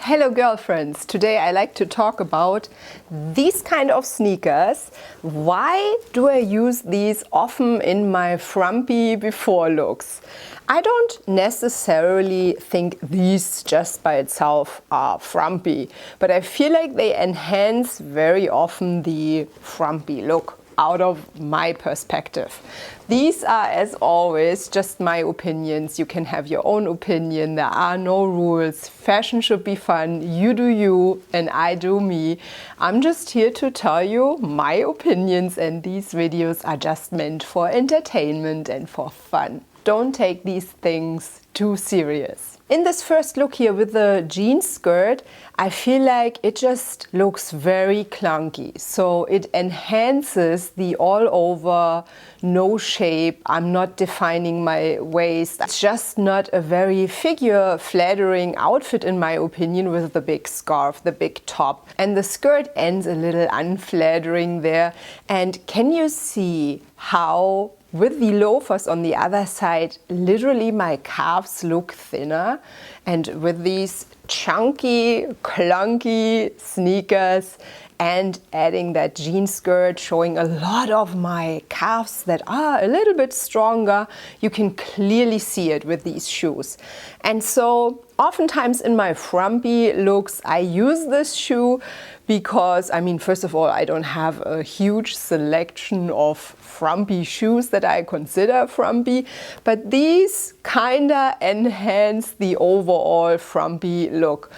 Hello girlfriends! Today I like to talk about these kind of sneakers. Why do I use these often in my frumpy before looks? I don't necessarily think these just by itself are frumpy, but I feel like they enhance very often the frumpy look out of my perspective. These are, as always, just my opinions. You can have your own opinion. There are no rules. Fashion should be fun. You do you and I do me. I'm just here to tell you my opinions, and these videos are just meant for entertainment and for fun. Don't take these things too serious. In this first look here with the jean skirt, I feel like it just looks very clunky. So it enhances the all over, no shape, I'm not defining my waist. It's just not a very figure flattering outfit in my opinion, with the big scarf, the big top. And the skirt ends a little unflattering there. And can you see how with the loafers on the other side, literally my calves look thinner, and with these chunky, clunky sneakers and adding that jean skirt showing a lot of my calves that are a little bit stronger, you can clearly see it with these shoes. And so oftentimes in my frumpy looks I use this shoe because, I mean, first of all, I don't have a huge selection of frumpy shoes that I consider frumpy, but these kinda enhance the overall frumpy look.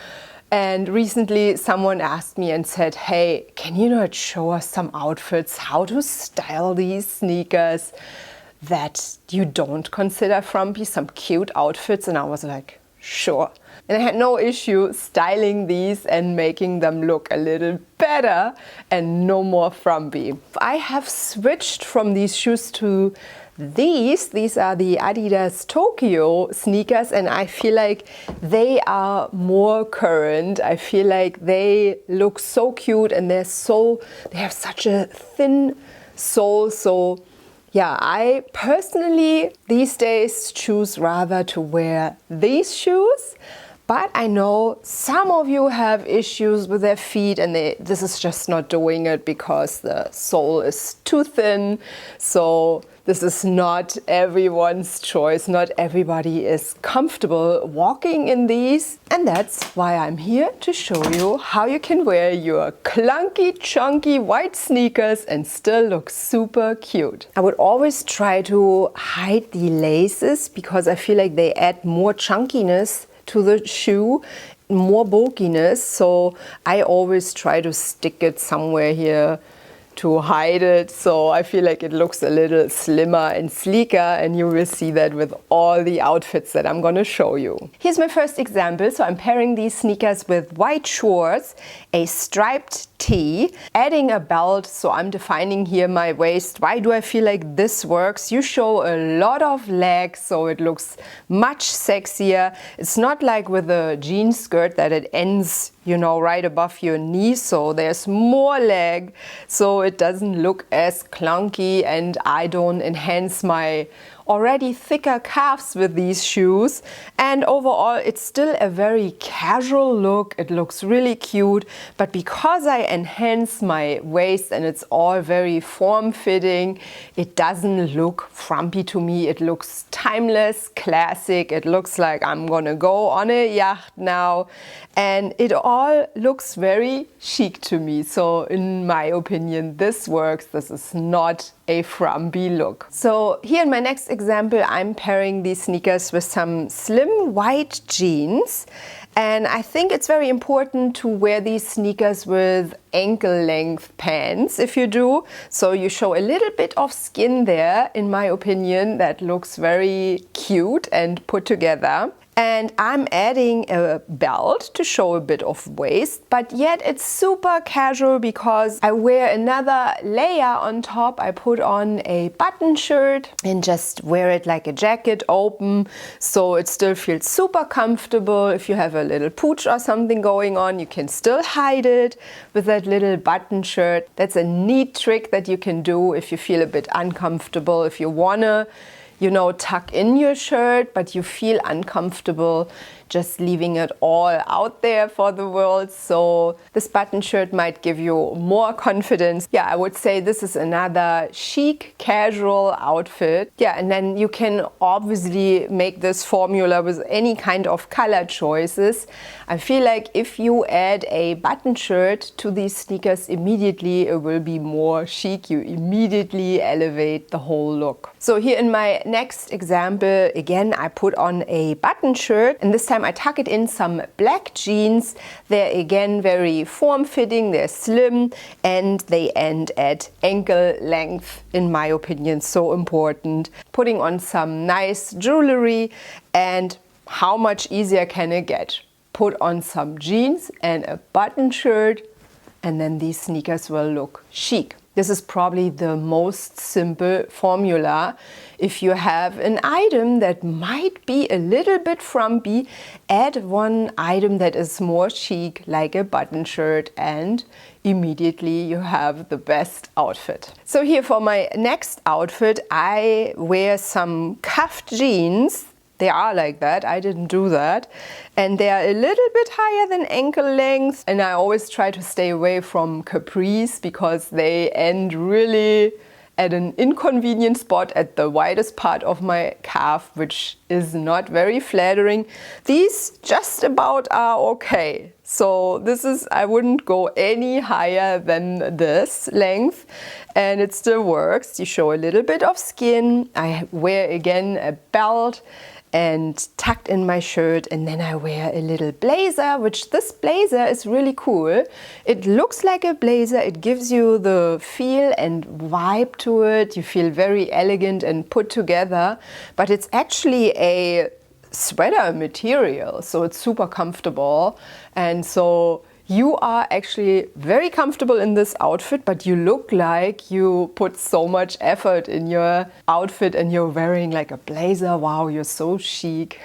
And recently someone asked me and said, hey, can you not show us some outfits, how to style these sneakers that you don't consider frumpy, some cute outfits? And I was like, sure. And I had no issue styling these and making them look a little better and no more frumpy. I have switched from these shoes to these are the Adidas Tokyo sneakers, and I feel like they are more current. I feel like they look so cute and they have such a thin sole. So yeah, I personally these days choose rather to wear these shoes. But I know some of you have issues with their feet, and this is just not doing it because the sole is too thin. So this is not everyone's choice. Not everybody is comfortable walking in these. And that's why I'm here to show you how you can wear your clunky, chunky white sneakers and still look super cute. I would always try to hide the laces because I feel like they add more chunkiness to the shoe, more bulkiness, so I always try to stick it somewhere here to hide it, so I feel like it looks a little slimmer and sleeker, and you will see that with all the outfits that I'm gonna show you. Here's my first example. So I'm pairing these sneakers with white shorts, a striped tee, adding a belt, so I'm defining here my waist. Why do I feel like this works? You show a lot of legs, so it looks much sexier. It's not like with a jean skirt that it ends, you know, right above your knee, so there's more leg, so it doesn't look as clunky, and I don't enhance my already thicker calves with these shoes. And overall it's still a very casual look. It looks really cute, but because I enhance my waist and it's all very form-fitting, it doesn't look frumpy to me. It looks timeless, classic. It looks like I'm gonna go on a yacht now, and it all looks very chic to me. So in my opinion, this works. This is not a frumpy look. So here in my next example, I'm pairing these sneakers with some slim white jeans. And I think it's very important to wear these sneakers with ankle length pants if you do. So you show a little bit of skin there, in my opinion. That looks very cute and put together. And I'm adding a belt to show a bit of waist, but yet it's super casual because I wear another layer on top. I put on a button shirt and just wear it like a jacket, open, so it still feels super comfortable. If you have a little pooch or something going on, you can still hide it with that little button shirt. That's a neat trick that you can do if you feel a bit uncomfortable, if you wanna, you know, tuck in your shirt, but you feel uncomfortable. just leaving it all out there for the world. So this button shirt might give you more confidence. Yeah, I would say this is another chic, casual outfit. Yeah, and then you can obviously make this formula with any kind of color choices. I feel like if you add a button shirt to these sneakers, immediately it will be more chic. You immediately elevate the whole look. So here in my next example, again, I put on a button shirt, and this time I tuck it in some black jeans. They're again very form-fitting, they're slim, and they end at ankle length, in my opinion, so important. Putting on some nice jewelry, and how much easier can it get? Put on some jeans and a button shirt, and then these sneakers will look chic. This is probably the most simple formula. If you have an item that might be a little bit frumpy, add one item that is more chic, like a button shirt, and immediately you have the best outfit. So here for my next outfit, I wear some cuffed jeans. They are like that, I didn't do that. And they are a little bit higher than ankle length. And I always try to stay away from capris because they end really at an inconvenient spot at the widest part of my calf, which is not very flattering. These just about are okay. So this is, I wouldn't go any higher than this length, and it still works. You show a little bit of skin. I wear again a belt and tucked in my shirt, and then I wear a little blazer, which this blazer is really cool. It looks like a blazer, it gives you the feel and vibe to it. You feel very elegant and put together, but it's actually a sweater material, so it's super comfortable. And so you are actually very comfortable in this outfit, but you look like you put so much effort in your outfit and you're wearing like a blazer. Wow, you're so chic.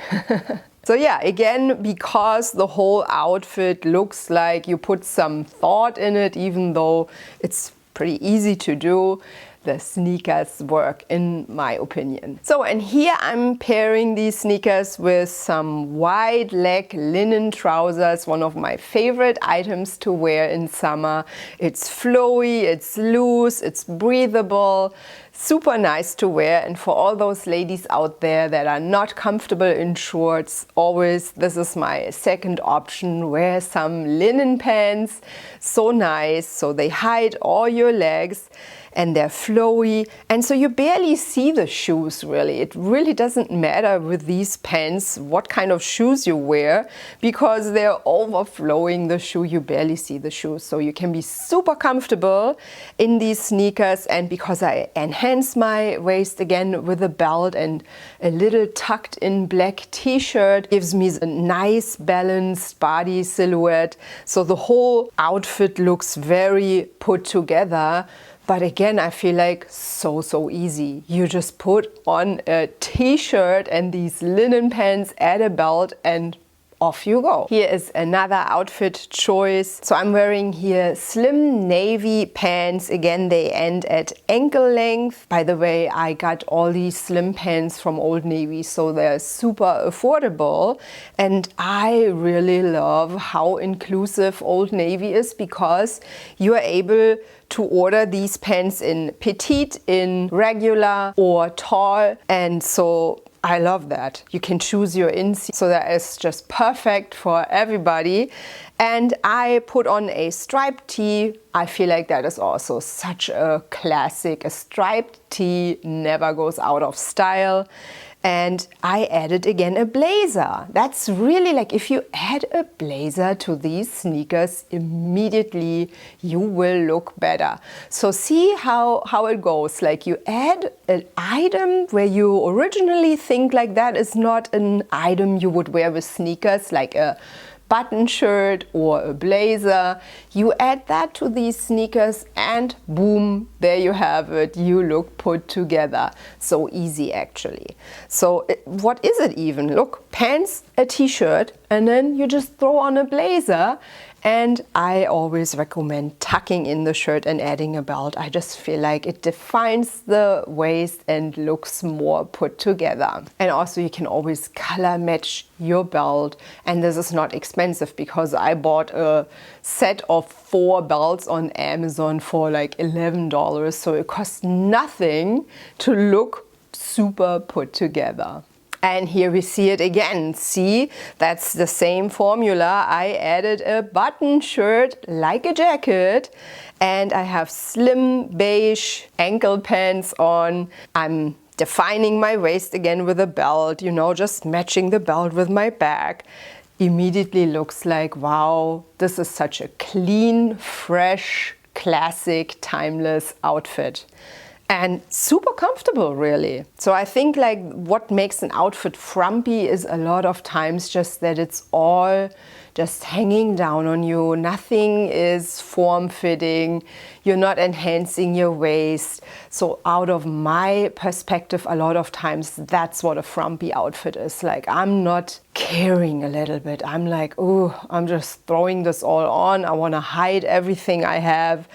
So yeah, again, because the whole outfit looks like you put some thought in it, even though it's pretty easy to do, the sneakers work, in my opinion. So, and here I'm pairing these sneakers with some wide leg linen trousers, one of my favorite items to wear in summer. It's flowy, it's loose, it's breathable, super nice to wear. And for all those ladies out there that are not comfortable in shorts, always, this is my second option. Wear some linen pants, so nice, so they hide all your legs and they're flowy, and so you barely see the shoes really. It really doesn't matter with these pants what kind of shoes you wear, because they're overflowing the shoe, you barely see the shoes. So you can be super comfortable in these sneakers, and because I enhance my waist again with a belt and a little tucked in black t-shirt, gives me a nice balanced body silhouette. So the whole outfit looks very put together. But again, I feel like so easy. You just put on a t-shirt and these linen pants, add a belt, and off you go. Here is another outfit choice. So I'm wearing here slim navy pants. Again, they end at ankle length. By the way, I got all these slim pants from Old Navy, so they're super affordable. And I really love how inclusive Old Navy is, because you are able to order these pants in petite, in regular, or tall. And so I love that. You can choose your inseam, so that is just perfect for everybody. And I put on a striped tee. I feel like that is also such a classic. A striped tee never goes out of style. And I added again a blazer. That's really like, if you add a blazer to these sneakers, immediately you will look better. So see how it goes. Like, you add an item where you originally think like that is not an item you would wear with sneakers, like a button shirt or a blazer. You add that to these sneakers and boom, there you have it. You look put together. So easy actually. So what is it even? Look, pants, a t-shirt, and then you just throw on a blazer And I always recommend tucking in the shirt and adding a belt. I just feel like it defines the waist and looks more put together. And also you can always color match your belt, and this is not expensive because I bought a set of 4 belts on Amazon for like $11, so it costs nothing to look super put together. And here we see it again. See, that's the same formula. I added a button shirt like a jacket, and I have slim beige ankle pants on. I'm defining my waist again with a belt, you know, just matching the belt with my bag. Immediately looks like, wow, this is such a clean, fresh, classic, timeless outfit. And super comfortable, really. So I think like what makes an outfit frumpy is a lot of times just that it's all just hanging down on you. Nothing is form-fitting. You're not enhancing your waist. So out of my perspective, a lot of times that's what a frumpy outfit is. Like, I'm not caring a little bit. I'm like, oh, I'm just throwing this all on. I want to hide everything I have.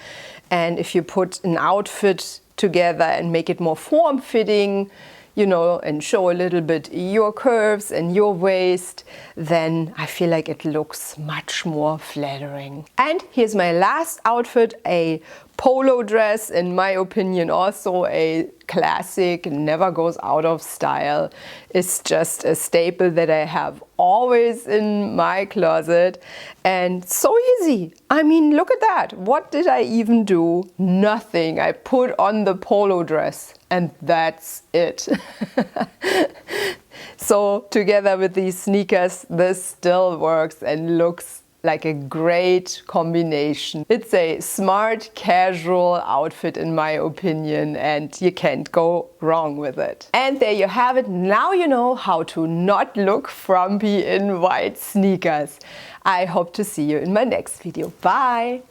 And if you put an outfit together and make it more form-fitting, you know, and show a little bit your curves and your waist, then I feel like it looks much more flattering. And here's my last outfit, a polo dress, in my opinion also a classic, never goes out of style. It's just a staple that I have always in my closet, and so easy. I mean, look at that. What did I even do? Nothing. I put on the polo dress and that's it. So together with these sneakers, this still works and looks like a great combination. It's a smart, casual outfit in my opinion, and you can't go wrong with it. And there you have it. Now you know how to not look frumpy in white sneakers. I hope to see you in my next video. Bye!